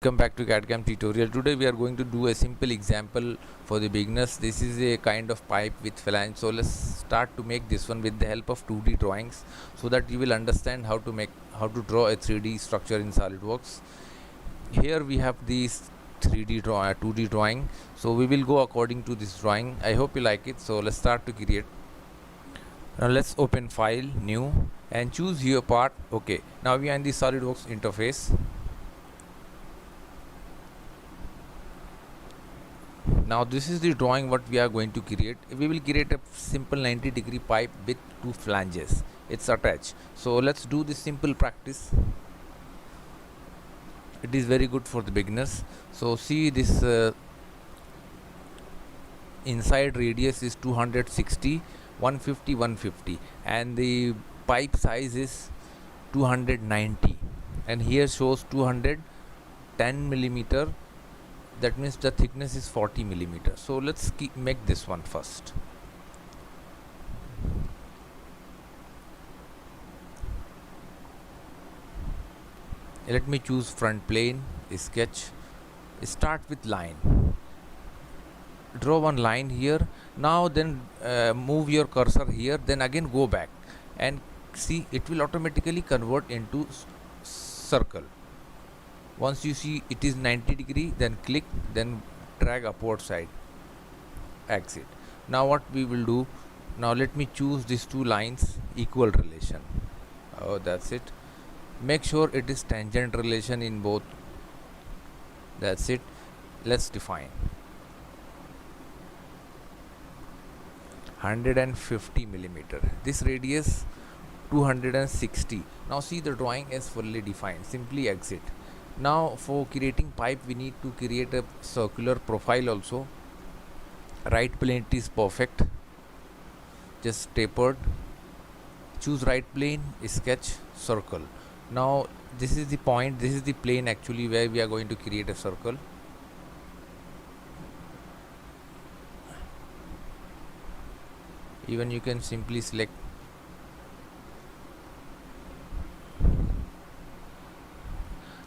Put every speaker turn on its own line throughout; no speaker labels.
Welcome back to CAD/CAM tutorial. Today we are going to do a simple example for the beginners. This is a kind of pipe with flange. So let's start to make this one with the help of 2D drawings so that you will understand how to draw a 3D structure in SolidWorks. Here we have these 2D drawing. So we will go according to this drawing. I hope you like it. So let's start to create. Now let's open file, new, and choose your part. Okay. Now we are in the SolidWorks interface. Now this is the drawing what we are going to create. We will create a simple 90-degree pipe with two flanges. It's attached. So let's do this simple practice. It is very good for the beginners. So see this inside radius is 260, 150, 150, and the pipe size is 290, and here shows 210 millimeter. That means the thickness is 40 millimeters. So let's make this one first. Let me choose front plane, sketch, start with line, draw one line here. Now then move your cursor here, then again go back and see it will automatically convert into circle. Once you see it is 90 degree, then click, then drag upward side, exit. Now what we will do, now let me choose these two lines equal relation. Oh, that's it. Make sure it is tangent relation in both. That's it. Let's define 150 millimeter. This radius 260. Now see the drawing is fully defined. Simply exit. Now for creating pipe we need to create a circular profile also. Right plane is perfect, just tapered. Choose right plane, sketch, circle. Now this is the point, this is the plane actually where we are going to create a circle. Even you can simply select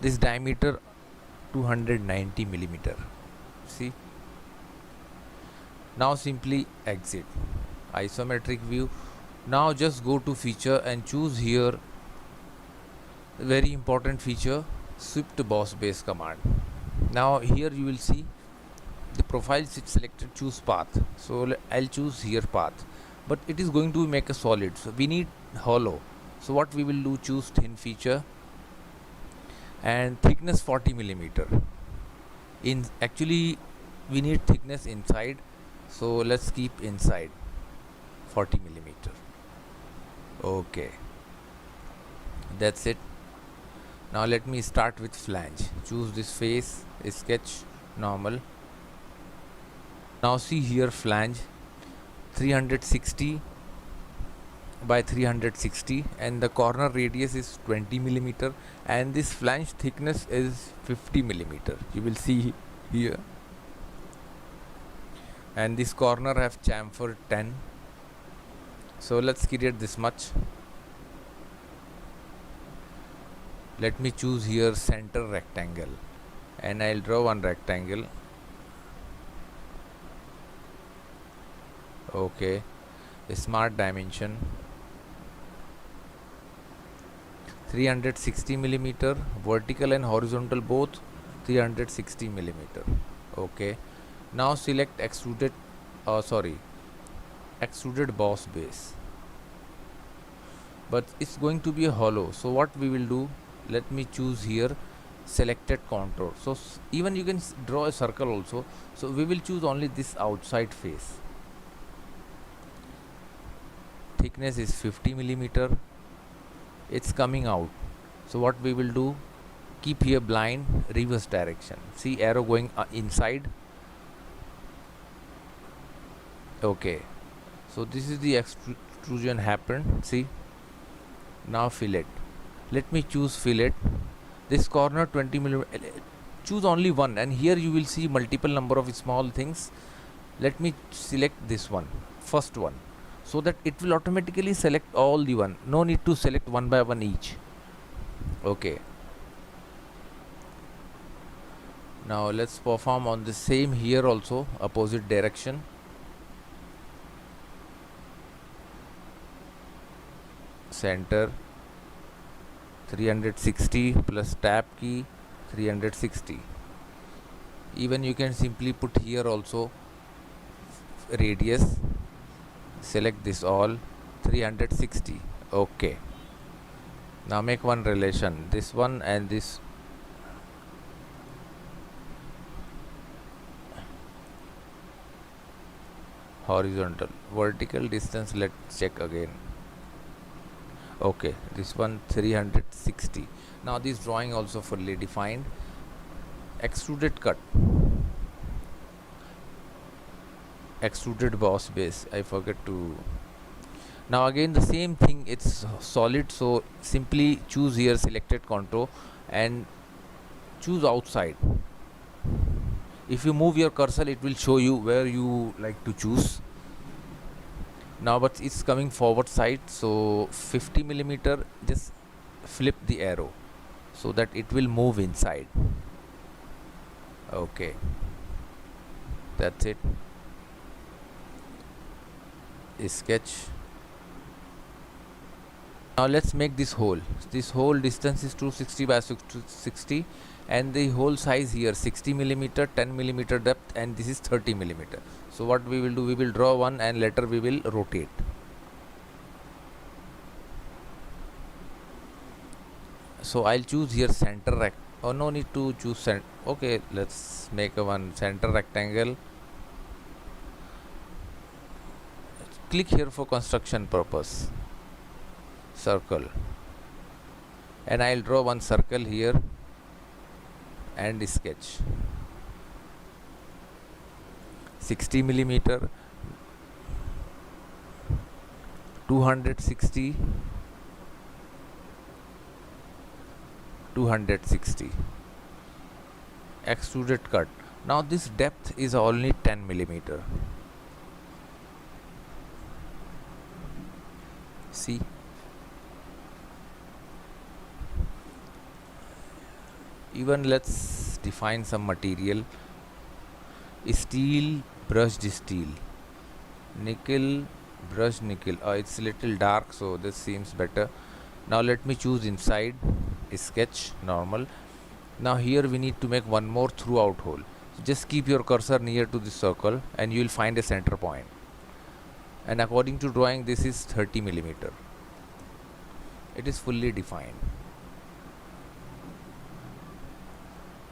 this diameter 290 millimeter. See, now simply exit isometric view. Now just go to feature and choose here very important feature, Swift Boss Base command. Now here you will see the profile is selected, choose path. So I'll choose here path, but it is going to make a solid, so we need hollow. So what we will do, choose thin feature and thickness 40 millimeter. In actually we need thickness inside, so let's keep inside 40 millimeter. Okay, that's it. Now let me start with flange. Choose this face, sketch, normal. Now see here flange 360 by 360, and the corner radius is 20 millimeter, and this flange thickness is 50 millimeter. You will see here, and this corner have chamfer 10. So let's create this much. Let me choose here center rectangle, and I'll draw one rectangle. Okay, a smart dimension 360 millimeter, vertical and horizontal both 360 millimeter. Okay, now select extruded boss base, but it's going to be a hollow. So what we will do, let me choose here selected contour. So even you can draw a circle also. So we will choose only this outside face. Thickness is 50 millimeter. It's coming out. So what we will do, keep here blind, reverse direction. See arrow going inside. Okay, so this is the extrusion happened. See, now fillet. Let me choose fillet. This corner 20 millimeter. Choose only one, and here you will see multiple number of small things. Let me select this one, first one, so that it will automatically select all the one. No need to select one by one each. Okay, Now let's perform on the same here also, opposite direction. Center 360 plus tab key 360. Even you can simply put here also radius, select this all 360. Okay, now make one relation, this one and this. Horizontal, vertical distance, let's check again. Okay, this one 360. Now this drawing also fully defined. Extruded cut, extruded boss base, I forget to. Now again the same thing, it's solid, so simply choose here selected contour and choose outside. If you move your cursor, it will show you where you like to choose. Now but it's coming forward side, so 50 millimeter, just flip the arrow so that it will move inside. Okay, that's it. Sketch. Now let's make this hole. This whole distance is 260 by 60, and the hole size here 60 millimeter, 10 millimeter depth, and this is 30 millimeter. So what we will do, we will draw one and later we will rotate. So I'll choose here center oh, no need to choose center. Okay, let's make a one center rectangle. Click here for construction purpose, circle, and I'll draw one circle here and sketch 60 millimeter, 260, 260. Extruded cut. Now this depth is only 10 millimeter. See, even let's define some material. Steel, brushed steel, nickel, brushed nickel. It's little dark, so this seems better. Now let me choose inside, sketch normal. Now here we need to make one more throughout hole. Just keep your cursor near to the circle and you will find a center point. And according to drawing, this is 30 millimeter. It is fully defined.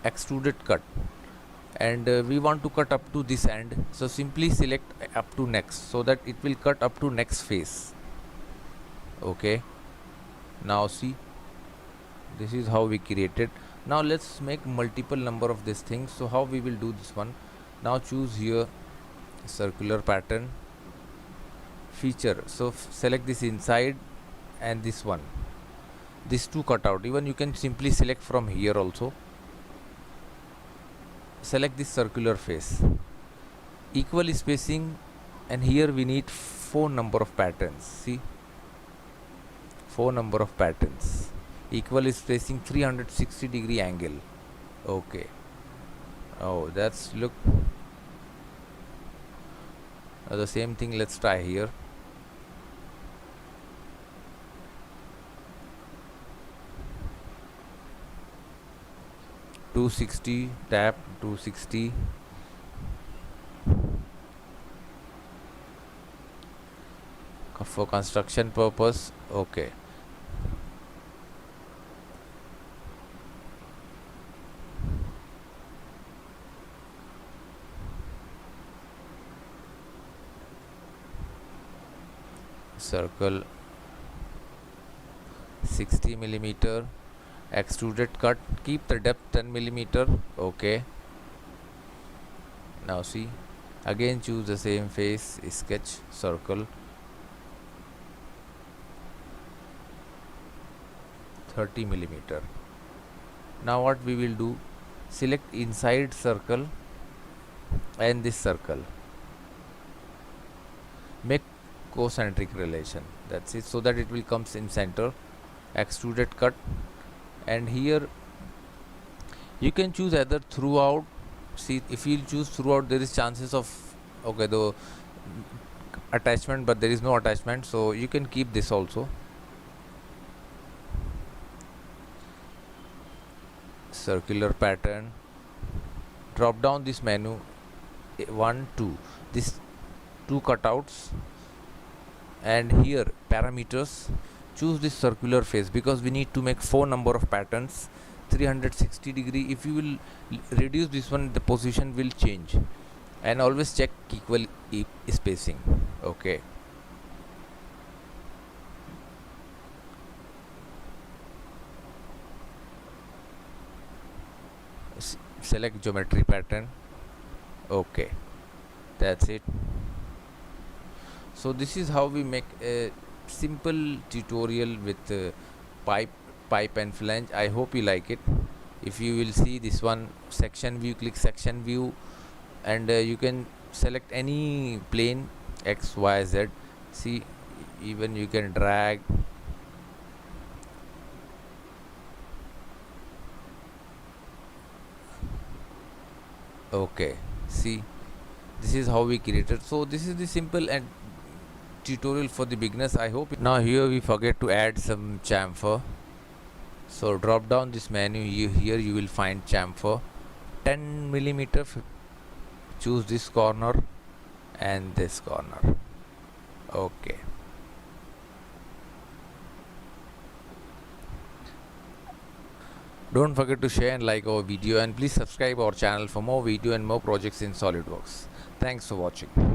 Extruded cut, and we want to cut up to this end, so simply select up to next, so that it will cut up to next face. Okay, now see, this is how we created. Now let's make multiple number of these things. So how we will do this one? Now choose here circular pattern, feature, so select this inside and this one, these two cut out. Even you can simply select from here also. Select this circular face, equal spacing, and here we need 4 number of patterns. See, 4 number of patterns, equal spacing, 360 degree angle. Okay, oh, that's look the same thing. Let's try here. (260) tap 260. For construction purpose. Okay, circle 60 millimeter. Extruded cut, keep the depth 10 millimeter. Okay, now see, again choose the same face, sketch circle 30 millimeter. Now what we will do, select inside circle and this circle, make concentric relation, that's it, so that it will comes in center. Extruded cut, and here You can choose either throughout. See, if you choose throughout, there is chances of, okay, the attachment, but there is no attachment, so you can keep this also. Circular pattern. Drop down this menu, 1 2, this 2 cutouts, and here parameters, choose this circular face, because we need to make 4 number of patterns, 360 degree. If you will reduce this one, the position will change. And always check equal spacing. Okay, select geometry pattern. Okay, that's it. So this is how we make a simple tutorial with pipe and flange. I hope you like it. If you will see this one, section view, click section view, and you can select any plane, X Y Z. See, even you can drag. Okay, see, this is how we created. So this is the simple and tutorial for the beginners. I hope. Now here we forget to add some chamfer. So drop down this menu, here you will find chamfer, 10 millimeter. Choose this corner and this corner. Okay, don't forget to share and like our video, and please subscribe our channel for more video and more projects in SolidWorks. Thanks for watching.